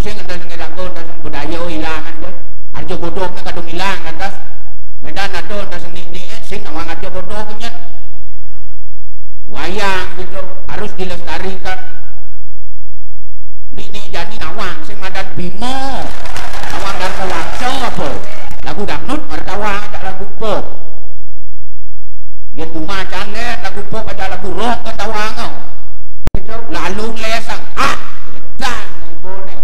sing anda sing lagu budaya hilangan je. Arjo bodoh na kadung hilang atas. Medan ado anda sing ni sing awang arjo bodoh punya. Wayang gitu harus dilestarikan. Ni jani awang sing madan Bimo. Awang dan Kawangso apa? Lagu dangdut martawa ada lagu pop. Yen macan lagu pop ada lagu rock ketawang kau. Gitu lalu lesang. Letang bone.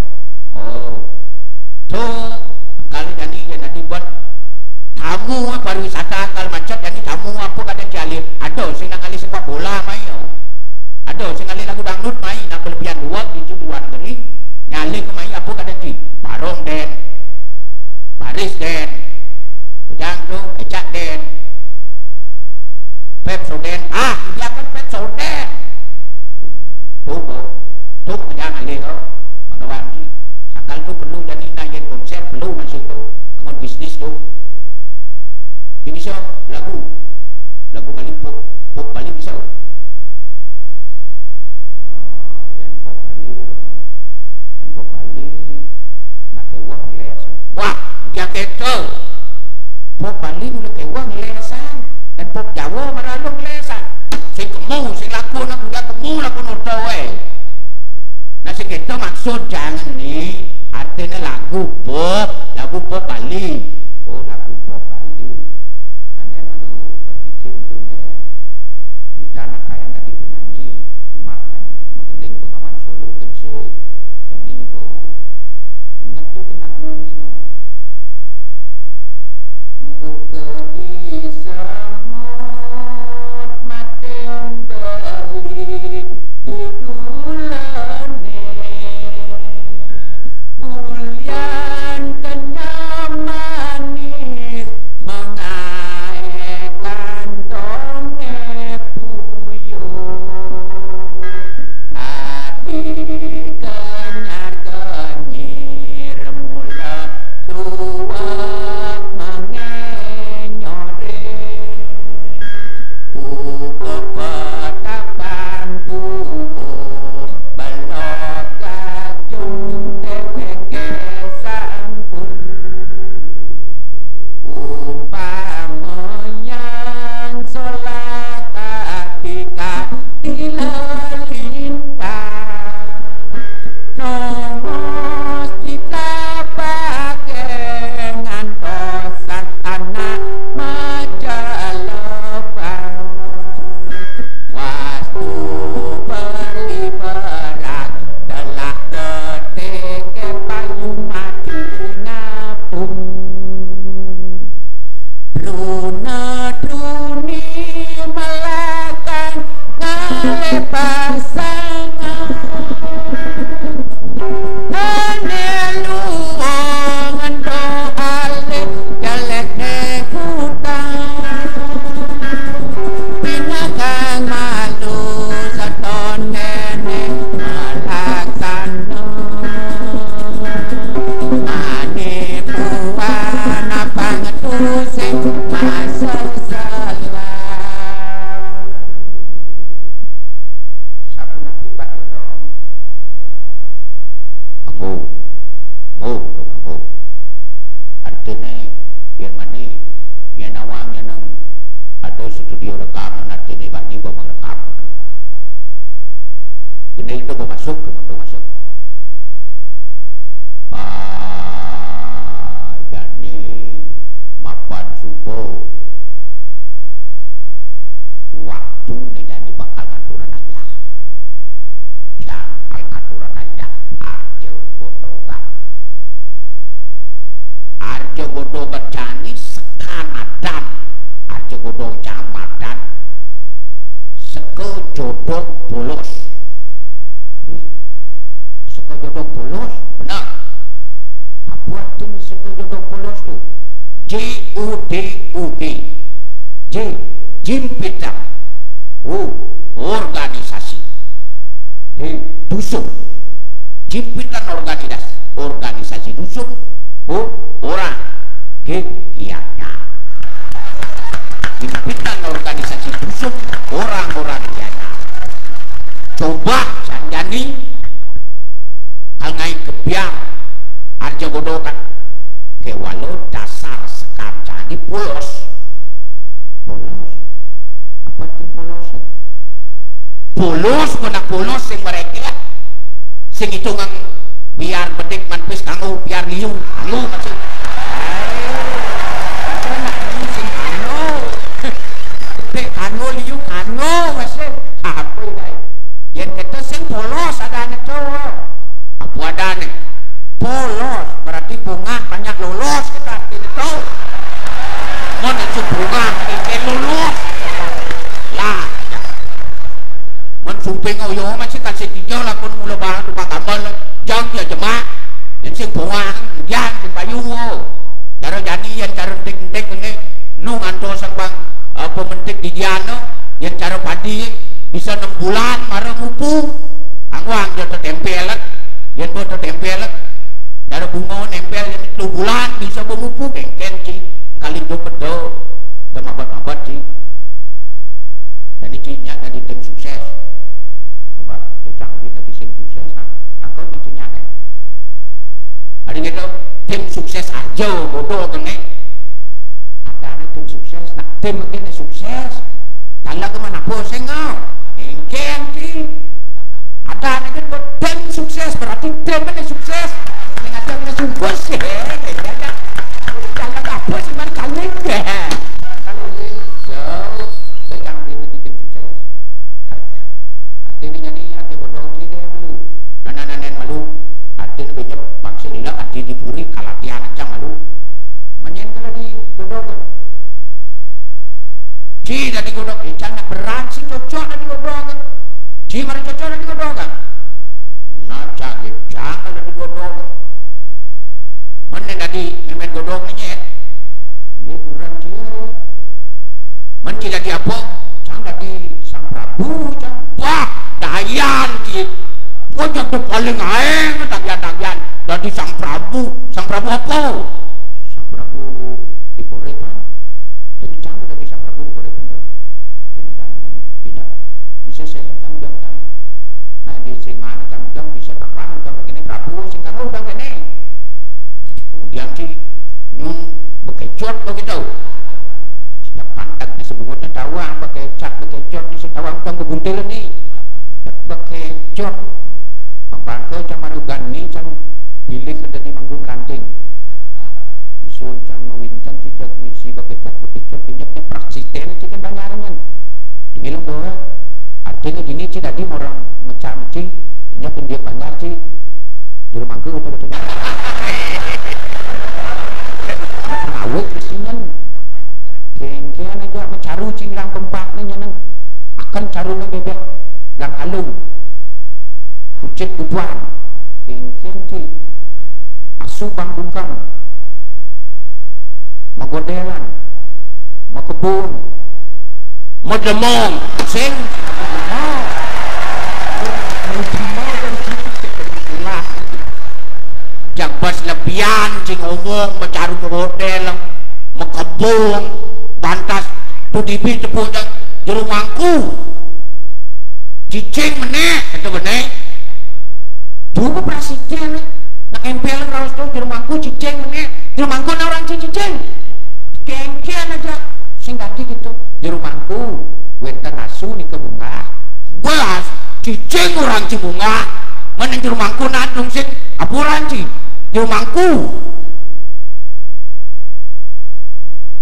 Oh. Tuh kali jani yen nanti buat tamu pariwisata kal macet jani tamu apa kada jalin. Ado sing nang ali sepak bola mai yo. Ado sing ali lagu dangdut mai nak kelebihan dua itu dua negeri. Nyali ke mai apa kada ci? Parong den. Paris den. Kujang tu ecak den. Pepsoden. Dia kan Pepsoden. Tuh jangan lihat kawan ci. Sakal tu perlu jadi najen konser perlu masih tu. Angon bisnis tu. Ini bisa lagu balik pop balik bisa. Yang pop balik nak kewang lesan. Wah, dia keto. Pop balik udah kewang lesan. Dan pop Jawa maralong lesan. Sing kemu sing laku nak udah kemu laku nodoe. Nah sing keto maksud jangan nih. Artinya lagu pop Bali. Oh lagu pop Bali. Ane malu berpikir belum ya. Bidana kayak tadi penyanyi, cuma menggending pengawan solo kan sih. Jadi ibu ingat juga lagu ini no. Buka isamut maten Bali idulane Ulian kenyam manis mengaekan donge puyuh hati kenyar kenyir mula tuak mengenyore pupuk petapan tuh belok gajung teweke sampur umpamanya sholat ketika dilelintang nongos ditapake ngantosan anak majalebang wastu beli berat telak deteke payung mati ngapung Bruna druni melakan ngale pasangan ane luongan doale jalek nekutang pinakang malu saton nenek malaksana mane puan apa ngetuse masa salah sapu nak libat dong Anggu artinya yang mana yang awang yang nang ada studio rekaman artinya bani bawa rekam benda itu bawa masuk jadi mapan subuh waktu ni jadi bakal ngaturan aja yang ngaturan aja Arjo Godogan jani sekanadan Arjo Godong jamadan seke jodoh bolos seke jodoh bolos benar apa artinya seke jodoh bolos tuh JUDUD Jimpitan organisasi dusun Jimpitan organisasi dusun orang giatnya Jimpitan organisasi dusun orang-orang giatnya coba janjani hal ngai kebiang aja godokan ke walau dasar sekancani polos apa itu polos mana polos yang mereka sing hitungan biar bedik manpis kanggo biar liung kanggo macam kanggo liung kanggo masih apa ini yang kita sing polos ada anak cowok apa ada nih polos berarti bunga banyak lolos kita tidak tahu mana itu bunga ini lolos lah mensumping oyo masih kan sedihnya lah pun mula bahas rumah tambal jangan dia jemak yang sing bunga yang di payung cara jadi yang cara tek-tek ini nung anto sang bang pementik di Diano yang cara padi bisa 6 bulan marah ngupu angwang dia tertempelan yang buat tertempelan cara bunga nempel yang 2 bulan bisa mengupu kengken ci kali itu pedo dan mabat-mabat ci dan icinya dari tim sukses coba dia canggih tadi tim sukses angkau icinya ada gitu tim sukses aja bodoh kene ada tim sukses nah tim ini sukses tanda kemana boseng ngau engkeng ki ada gitu tim sukses berarti tim ini sukses ini ada yang sukses jangan apa sih man kalian kalau ini jauh saya canggih di tim sukses artinya nih arti bodoh sih deh malu nanan malu artinya banyak bangsa nila arti diburi kalatian aja malu menyen kalau di bodoh kan ci dari bodoh jangan berat sih cocok dari bodoh kan ci mari cocok dari bodoh kan nah jangan dari bodoh kan mana tadi memen bodoh nya iya kurang dia menci dari apa jangan dari sang Prabu jangan wah dayan gitu pojok tuh paling aeng tagian dari sang Prabu apa sang Prabu dikorekan jadi jangan dari sang Prabu dikorekan dong jadi jangan kan bisa saya jangan nah di sing mana jangan bisa kapan jangan begini Prabu sing kalau udah gini kemudian sih nyung bekecot begitu setiap pantat di sebelumnya tawang bekecot di setawang kan kebuntil nih bekecot bangke cuma rugan nih cang pilih ada di manggung ranting misul cang ngawincan cicak misi bekecot pinyaknya praksisten cikin banyarannya tinggal bahwa artinya gini sih tadi orang ngecam sih pinyakin dia banyak sih juru manggung betul-betul awet mestinya kengkean aja mencaru cinglang keempat nih nyeneng akan carunya bebek gang alung ucit bubuan kengkean sih asu bangkungkan magodelan makebun mademong sing jabas lebihan cing ngomong mencari model mekebung bantas tu dibi tepuk juru mangku cicing meneh kata benih dulu presiden nak empel harus tu juru mangku cicing meneh juru mangku na orang cicing kengkian aja sing tadi gitu juru mangku wenten asu ni ke bunga belas cicing orang cibunga mana juru mangku nadung sing apuran sih juru mangku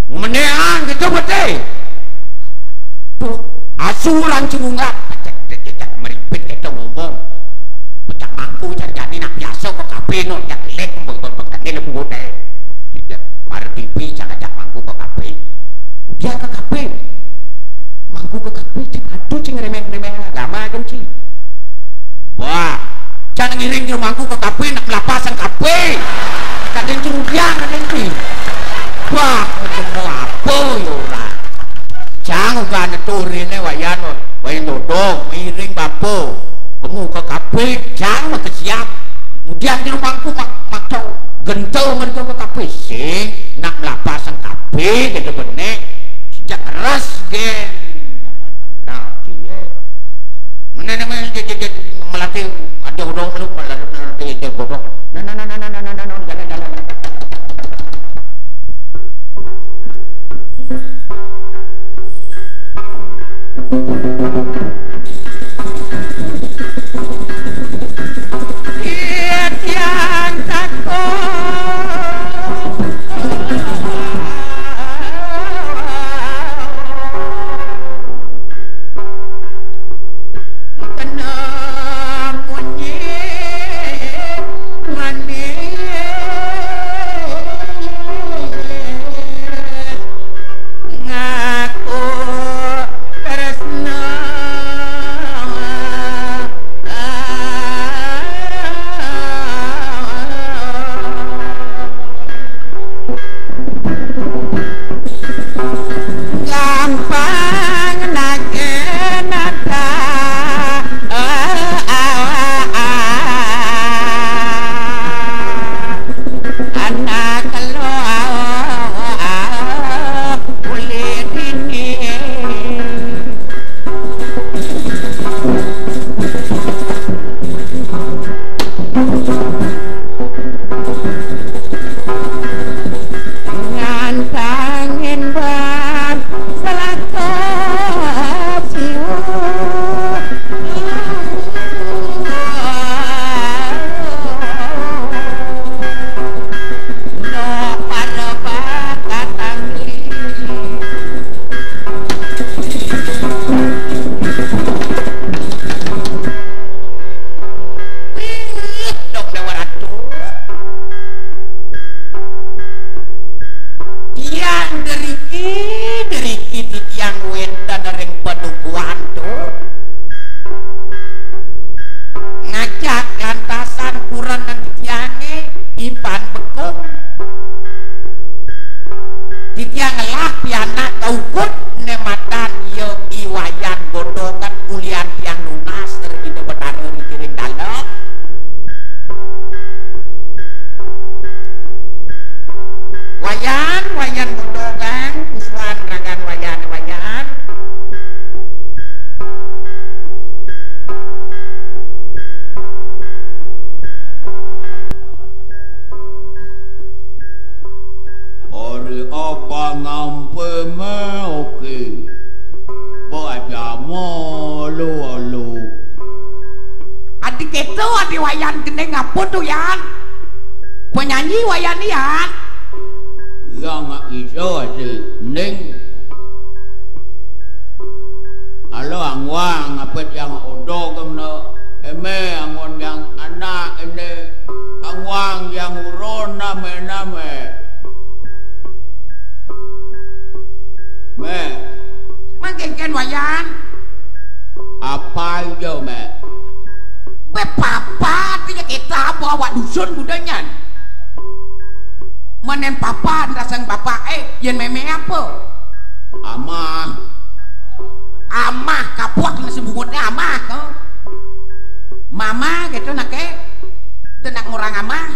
menean gitu betul tuh asuran cibunga cek meripit kita ngomong pecah mangku jadi nak biasa kok kape no jak lek ini lebih gede tidak mari pipi jangan jak mangku kok kape dia ke kape mangku ke kape cek aduh cing remeh-remeh agama kan sih wah jangan ngiring juru mangku ke kape nak lapasan kape kadang curiang kadang sih wah semua apa yura jangan kan turinnya wayan dodong miring bapo kamu ke kape jangan kesiap kemudian juru mangku makcau gentel mereka ke kape sih nak lapasan kape gitu benek sejak keras gen nah dia mana melatih ada bodong lu melatih bodong nah dari kiti yang wedan ring pedukuhan tuh ngajak lantasan kurang dan titiange ipan bekuk titiang lah pianak kaukut nematan yo iwayan godongan kulian tiang lunas dari kita betara di kiring dalam wayan godongan usulan ragan wayan Ori apa ngampe me oke baca lu adik itu adik wayan gede ngapun tuh yan penyanyi wayan yan yang iso si ning alo angwang apet yang odo kemna eme angon yang anak ini angwang yang uron name me mangkengken wayan apa itu me be papa tiga kita bawa dusun budanya menen papa dasang bapak yen meme apa amah kapuak na sebungutnya amah no? Mama gitu nak tenang orang amah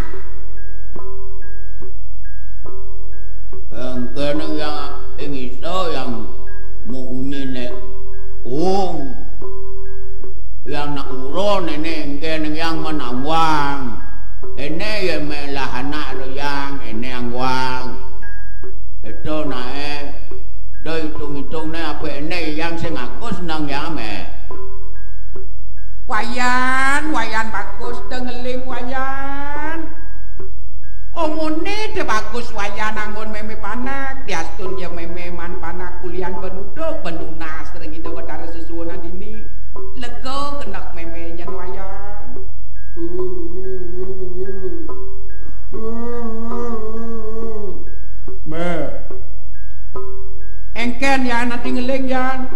yang kena yang iso yang muunine yang nak uron ini yang menawang ini yang melahana yang ini yang wang itu nae dari hitung apa ini yang sengakus nang yang wayan bagus dengeling wayan omone de bagus wayan anggon meme panak diastun ya meme man panak kulian benuduk benuna sering itu betara sesuana dini lego kenak meme nyan wayan me engken ya nanti ngeling yan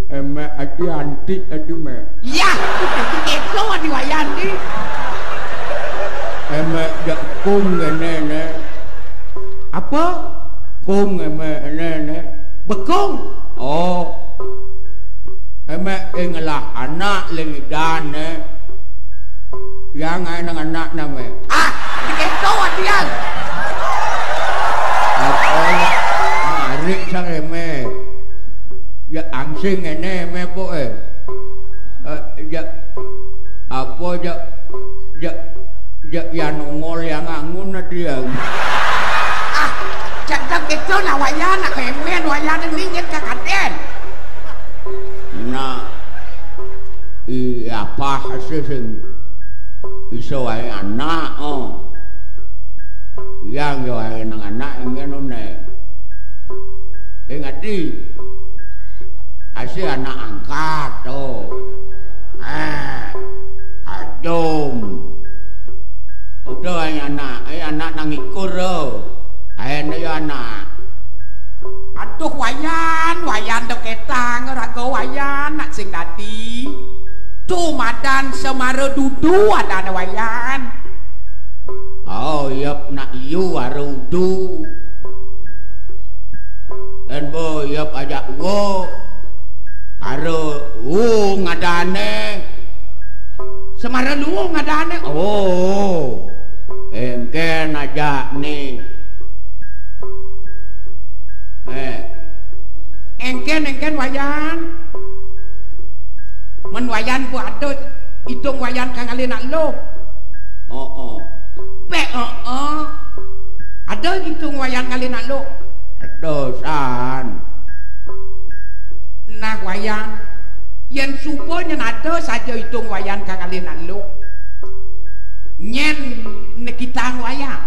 eme adi anti adi me ya itu adi wayan di eme jak kung ne apa kung eme ne bekung oh eme inglah anak lengidan yang anak nama itu adi yan apa marik sang eme ya angsing ene eme po ya apa ya nongol yang angun na dia cakap itu lah wayan nak memen wayan ini nyet kakaden na apa hasil iso ay anak yang yo ay nang anak ingin ne ingati asi anak angkat adom udah ay anak nang ikur ay anak aduh wayan dok ketang rago wayan nak sing dadi Tumadan semara dudu ada wayan. Oh yap nak yu arudu. Dan bo yap ajak wo aru ngadane. Semara lu ngadane. Oh. Engken ajak ni. Engken wayan. Men wayan ku ada hitung wayan kang ali nak lo. Ada hitung wayan kali nak lo. Dosan. Nah wayan yang supaya ada saja hitung wayan kang ali nak lo. Nyen nekitang wayan.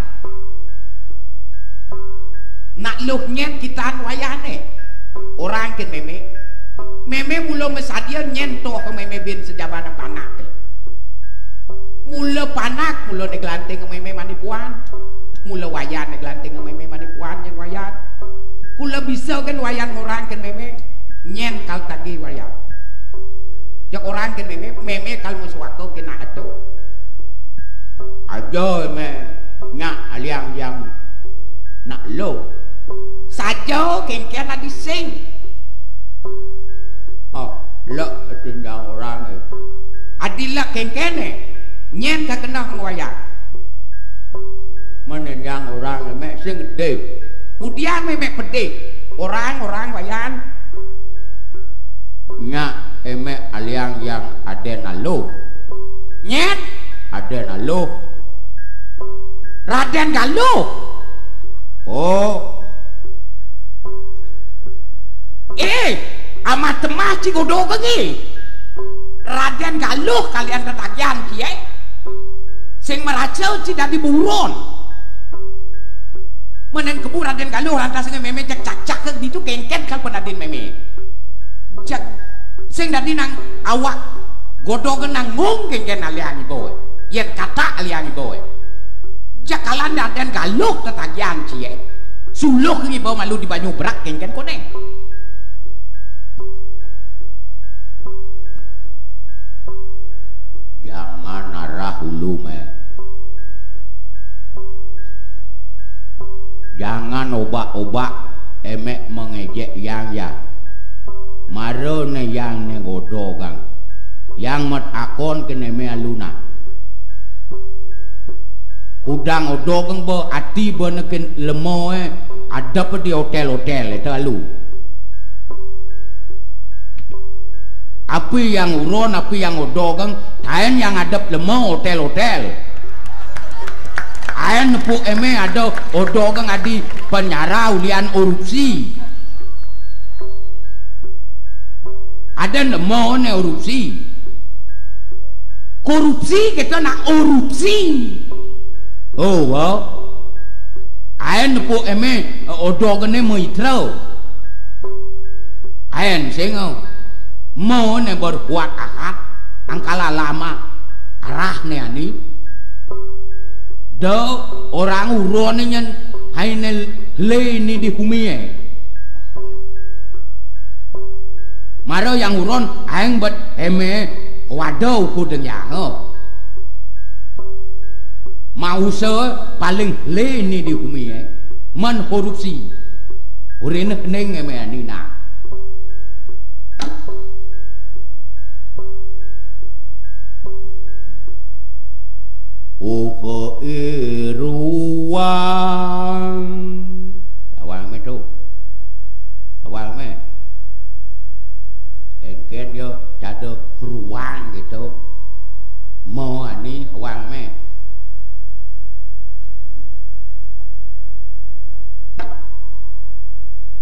Nak lo nyen kitang wayan orang ken meme mula mesadia nyentoh ke meme bin sejabana panak. Mula panak mula neglanting ke meme manipuan. Mula wayan neglanting ke meme manipuan yen wayan. kula bisa kan wayang orang kan meme nyen kal tagi wayang jak orang kan meme kal muswako kena atu aja me ngak aliang yang nak lo saja kengken adi sing oh lo tinggal orang adila kengkene nyen ka kena wayang mana yang orang me sing gede kemudian meme pedih orang wayang ngak eme aliang yang ada nalo nyen ada nalo Raden Galuh oh amat temah cigodo kengi Raden Galuh kalian ketagihan kiai sing meracau tidak diburon menen kebu Raden Galuh lantas meme cak ke gitu kengken kal penadin meme cak sing dadi nang awak godhogen nang mung kengken alian boy yen kata alian boy cak kalan Raden Galuh ketagihan kiai suluh ngi bawa malu di banyu berak kengken koneng jangan arah hulu me jangan obak-obak emek mengejek yang ya marone yang negodogang yang mat akon kene me aluna kudang odogang bo ati beneken lemoe ada pe di hotel-hotel itu alu api yang uron api yang odogang taen yang adap lemo hotel-hotel ayan nepu eme ada odogang adi penjara ulian korupsi ada nemo ne korupsi kita nak korupsi oh wow ayan nepu eme odogang ne moitro ayan sengo mau ne berbuat akad angkala lama arah ne ani do orang uron nyen haine le ni di humie maro yang uron aing bet eme waduh kudeng ya mau se paling le ni di humie man korupsi urine neng eme ani na uko iruang awang me tu awang me engken yo cado ruang gitu mau ani awang me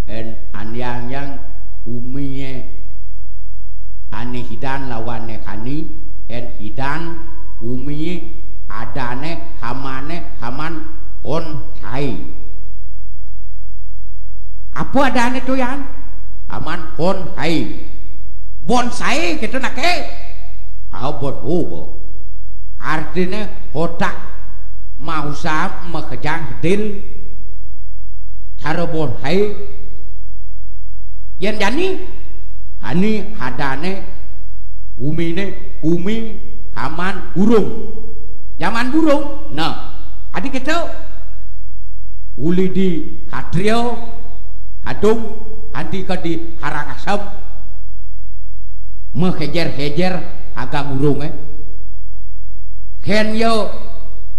en anyang umie ani hidan lawane kani en hidan umie adane hamane haman on sai apa adane tuh yan haman on hai bonsai gitu nak abot hubo artinya otak mau sab makejang dil cara bonsai yan jani hani hadane umi haman urung zaman burung nah adik kita uli di hadrio hadung hadi ke di harang asam menghejer-hejer agak burung hen yo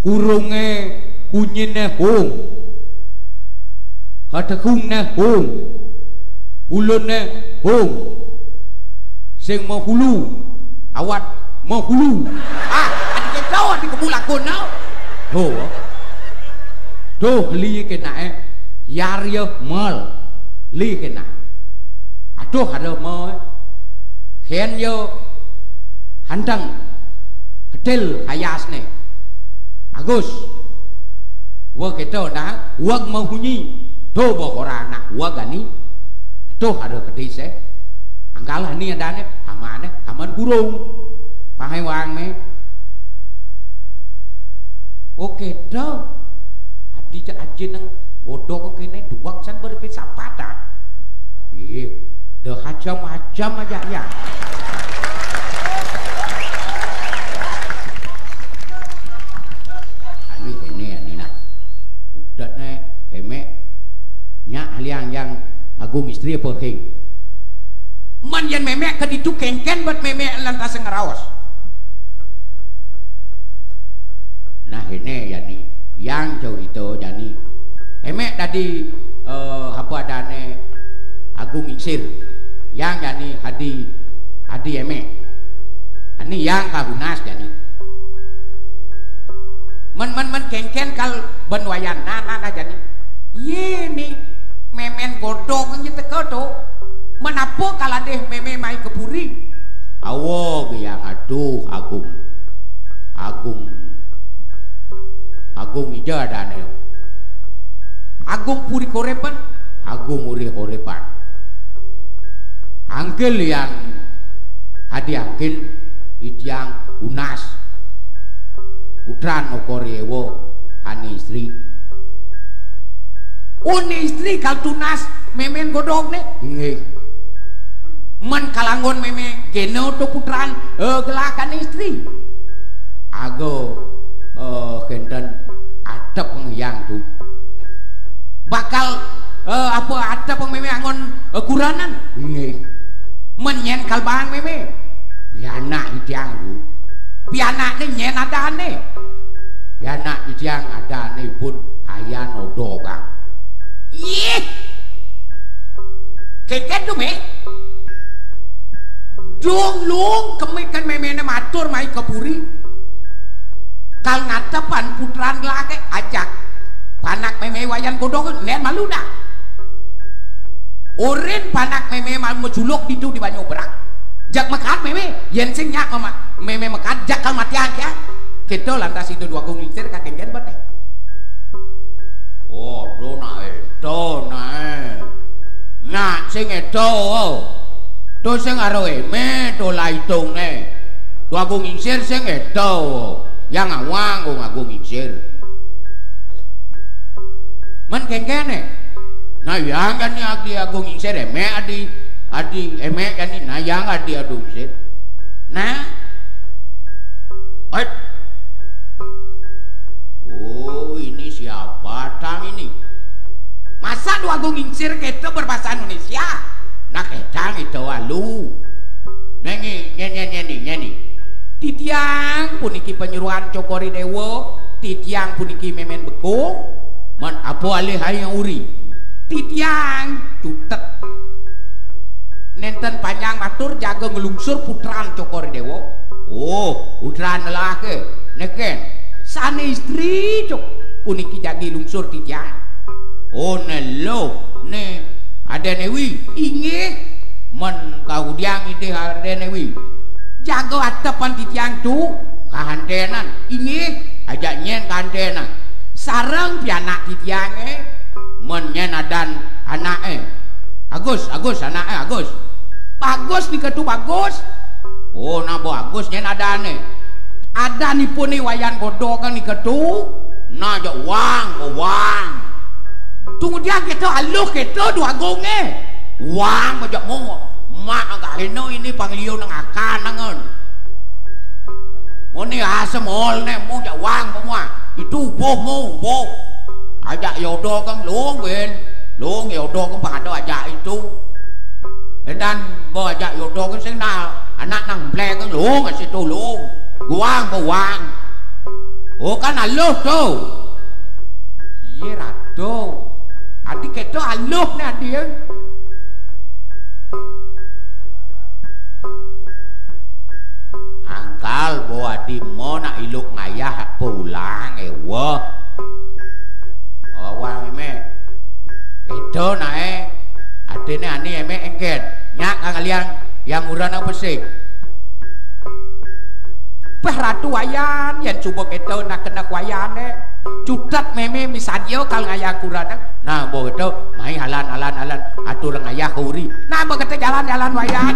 kurunge kunyine hung kata kungne hung ulunne hung sing mau hulu awat mau hulu đâu thì cũng là con nào đồ li cái này yario mal li cái này đồ haro mal khen yo hantang hotel hayas này agus wo cái đồ đó wo mau hunyi đồ bỏ orang nak wo gani đồ haro cái gì sẽ angkala ni ada ne haman burung pahai wang me oke do adi cak aja nang Godok kene duwak san berpit sapata. Iya, dah hajam-hajam aja ya. Ini nah. Udah nih, hemek. Nyak haliang yang agung istri apa heng. Man yang memek ke ditu kengken buat memek lantas ngerawas. Nah ini ya nih, yang jauh itu jadi. Hemek tadi apa adane agung insir. Yang jadi hadi hemek. Ini yang kahunas jadi. Men kengken kal benwayan nah jadi. Ye nih memen godong gitu to. Menapo kala deh meme mai kepuri. Awo yang aduh agung ija adane. Agung puri korepan, agung uri korepan. Angkel yang hadi angkel idyang unas. Utran okoriewo hani istri. Une istri kal tunas memen godong ne. Nggih. Men kalangon meme geno to putran gelakan istri. Ago kenten adep yang tu. Bakal apa adep meme angon kuranan. Nggih. Menyen kalbahan meme. Pianak idyang tu. Pianak ne nyen adane. Pianak idyang adane pun ayan odo kang. Ih. Keket tu me. Dong long kemikan memene matur mai kepuri. Kal ngatepan putran lake ajak. Panak meme wayan godong len malu dah. Oren panak meme mal menculuk ditu di banyu berak. Jak mekat meme yen sing nyak meme mekat jak kal matian ya. Kita lantas itu dua gung lincir kakek bete. Oh, dona eto nae. Nak sing eto. To sing aro eme to laitung ne. To agung insir sing eto. Yang awang kong agung insir. Men kengkene. Nah yang kan ni adi agung insir eme adi eme kan ni nah yang adi agung insir. Nah. Oh ini siapa tang ini? Masa dua agung insir kita berbahasa Indonesia? Nah ketang itu alu. Nyanyi. Titiang puniki penyuruhan cokori dewo. Titiang puniki memen bekung. Man apa alih hayang uri. Titiang cutet. Nenten panjang matur jaga ngelungsur putran cokori dewo. Oh putran lelaki. Neken. Sana istri cok. Puniki jagi lungsur titiang. Oh nelo. Ne. Ada newi inge men kaudiang ide ada newi jago atepan titiang tu kahantenan inge ajak nyen kahantenan sarang pianak titiange men nyen adan anake Agus anake Agus diketu bagus. Oh nabo Agus nyen adane adanipun ni wayan godho kang diketu na jak wang tunggu dia kita aluh kita dua gonge wang majak mo mak agak hino ini panglio nang akan nangon mo ni asam ol ne mo jak wang semua itu boh ajak yodo kang luong yodo kang pada ajak itu dan bo ajak yodo kang sing na anak nang ple kang luong kat situ luong wang oh kan aluh tu iya rado adik kita aluh ni adik. Angkal bawa di mo nak iluk ngayah pulang ewa. Awang eme. Itu nae. Adik ni ani eme engket. Nyak kalian yang murah apa sih? Ratu wayan yang coba kita nak kena wayan ne. Cutat meme misalnya kal ngayah kurang. Nah bawa itu main halan atur ngayah kuri. Nah bawa kita jalan wayan.